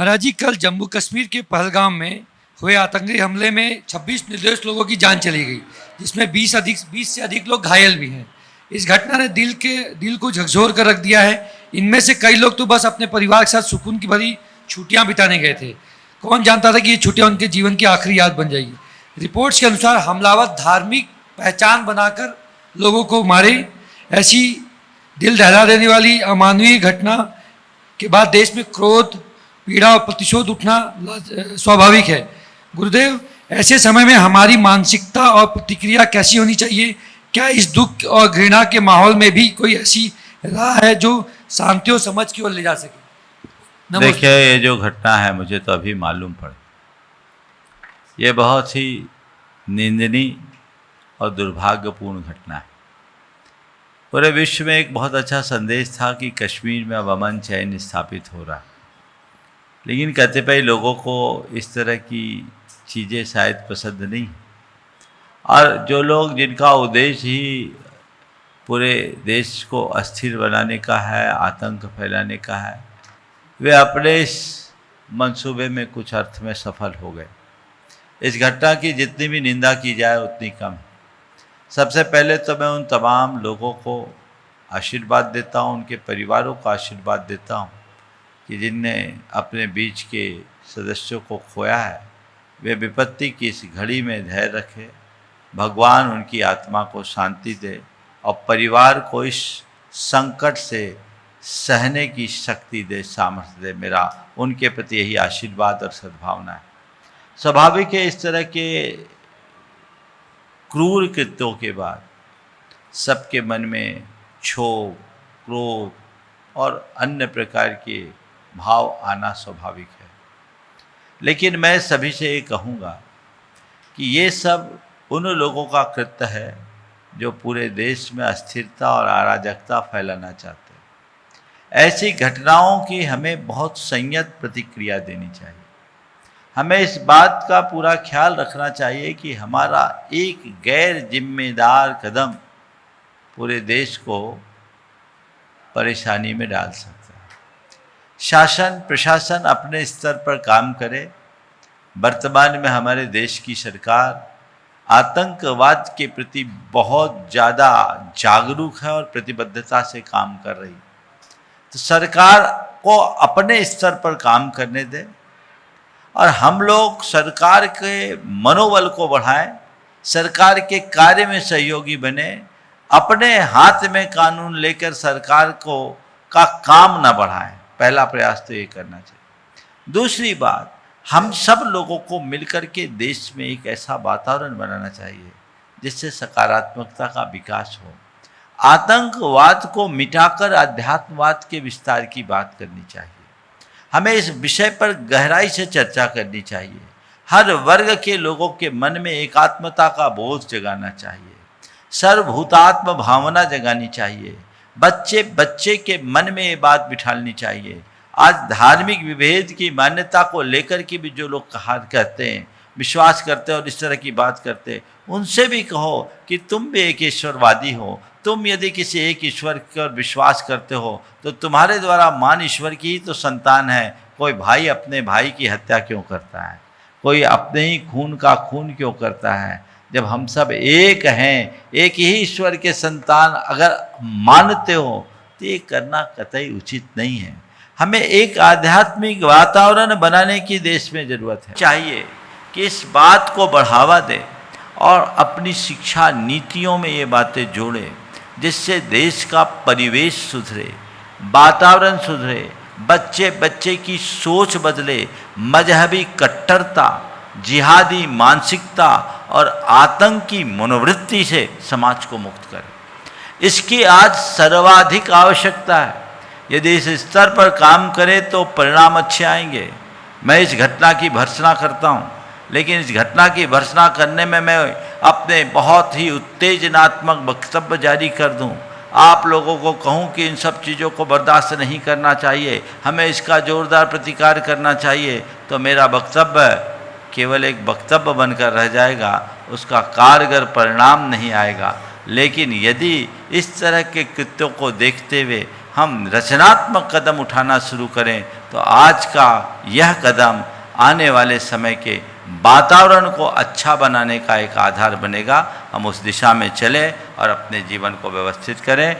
महाराज जी, कल जम्मू कश्मीर के पहलगाम में हुए आतंकी हमले में 26 निर्दोष लोगों की जान चली गई, जिसमें 20 से अधिक लोग घायल भी हैं। इस घटना ने दिल को झकझोर कर रख दिया है। इनमें से कई लोग तो बस अपने परिवार के साथ सुकून की भरी छुट्टियां बिताने गए थे। कौन जानता था कि ये छुट्टियां उनके जीवन की आखिरी याद बन जाएगी। रिपोर्ट्स के अनुसार हमलावर धार्मिक पहचान बनाकर लोगों को मारे। ऐसी दिल दहला देने वाली अमानवीय घटना के बाद देश में क्रोध, पीड़ा और प्रतिशोध उठना स्वाभाविक है। गुरुदेव, ऐसे समय में हमारी मानसिकता और प्रतिक्रिया कैसी होनी चाहिए? क्या इस दुख और घृणा के माहौल में भी कोई ऐसी राह है जो शांति और समझ की ओर ले जा सके? देखिए, ये जो घटना है मुझे तो अभी मालूम पड़े, ये बहुत ही निंदनीय और दुर्भाग्यपूर्ण घटना है। पूरे विश्व में एक बहुत अच्छा संदेश था कि कश्मीर में अब अमन चैन स्थापित हो रहा है, लेकिन कतिपय लोगों को इस तरह की चीज़ें शायद पसंद नहीं। और जो लोग जिनका उद्देश्य ही पूरे देश को अस्थिर बनाने का है, आतंक फैलाने का है, वे अपने इस मंसूबे में कुछ अर्थ में सफल हो गए। इस घटना की जितनी भी निंदा की जाए उतनी कम है। सबसे पहले तो मैं उन तमाम लोगों को आशीर्वाद देता हूँ, उनके परिवारों को आशीर्वाद देता हूँ कि जिनने अपने बीच के सदस्यों को खोया है, वे विपत्ति की इस घड़ी में धैर्य रखे। भगवान उनकी आत्मा को शांति दे और परिवार को इस संकट से सहने की शक्ति दे, सामर्थ्य दे। मेरा उनके प्रति यही आशीर्वाद और सद्भावना है। स्वाभाविक है, इस तरह के क्रूर कृत्यों के बाद सबके मन में क्षोभ, क्रोध और अन्य प्रकार के भाव आना स्वाभाविक है। लेकिन मैं सभी से ये कहूँगा कि ये सब उन लोगों का कृत्य है जो पूरे देश में अस्थिरता और अराजकता फैलाना चाहते हैं। ऐसी घटनाओं की हमें बहुत संयत प्रतिक्रिया देनी चाहिए। हमें इस बात का पूरा ख्याल रखना चाहिए कि हमारा एक गैर जिम्मेदार कदम पूरे देश को परेशानी में डाल सकता है। शासन प्रशासन अपने स्तर पर काम करे। वर्तमान में हमारे देश की सरकार आतंकवाद के प्रति बहुत ज़्यादा जागरूक है और प्रतिबद्धता से काम कर रही है। तो सरकार को अपने स्तर पर काम करने दें और हम लोग सरकार के मनोबल को बढ़ाएं, सरकार के कार्य में सहयोगी बने। अपने हाथ में कानून लेकर सरकार का काम न बढ़ाएं। पहला प्रयास तो ये करना चाहिए। दूसरी बात, हम सब लोगों को मिलकर के देश में एक ऐसा वातावरण बनाना चाहिए जिससे सकारात्मकता का विकास हो। आतंकवाद को मिटाकर अध्यात्मवाद के विस्तार की बात करनी चाहिए। हमें इस विषय पर गहराई से चर्चा करनी चाहिए। हर वर्ग के लोगों के मन में एकात्मता का बोध जगाना चाहिए। सर्वभूतात्म भावना जगानी चाहिए। बच्चे बच्चे के मन में ये बात बिठालनी चाहिए। आज धार्मिक विभेद की मान्यता को लेकर के भी जो लोग कहते हैं, विश्वास करते हैं और इस तरह की बात करते हैं, उनसे भी कहो कि तुम भी एक ईश्वरवादी हो। तुम यदि किसी एक ईश्वर पर विश्वास करते हो तो तुम्हारे द्वारा मान ईश्वर की ही तो संतान है। कोई भाई अपने भाई की हत्या क्यों करता है? कोई अपने ही खून का खून क्यों करता है? जब हम सब एक हैं, एक ही ईश्वर के संतान अगर मानते हो तो ये करना कतई उचित नहीं है। हमें एक आध्यात्मिक वातावरण बनाने की देश में ज़रूरत है। चाहिए कि इस बात को बढ़ावा दे और अपनी शिक्षा नीतियों में ये बातें जोड़े जिससे देश का परिवेश सुधरे, वातावरण सुधरे, बच्चे बच्चे की सोच बदले। मजहबी कट्टरता, जिहादी मानसिकता और आतंकी मनोवृत्ति से समाज को मुक्त करे। इसकी आज सर्वाधिक आवश्यकता है। यदि इस स्तर पर काम करें तो परिणाम अच्छे आएंगे। मैं इस घटना की भर्त्सना करता हूँ, लेकिन इस घटना की भर्त्सना करने में मैं अपने बहुत ही उत्तेजनात्मक वक्तव्य जारी कर दूँ, आप लोगों को कहूँ कि इन सब चीज़ों को बर्दाश्त नहीं करना चाहिए, हमें इसका जोरदार प्रतिकार करना चाहिए, तो मेरा वक्तव्य केवल एक वक्तव्य बनकर रह जाएगा, उसका कारगर परिणाम नहीं आएगा। लेकिन यदि इस तरह के कृत्यों को देखते हुए हम रचनात्मक कदम उठाना शुरू करें तो आज का यह कदम आने वाले समय के वातावरण को अच्छा बनाने का एक आधार बनेगा। हम उस दिशा में चलें और अपने जीवन को व्यवस्थित करें।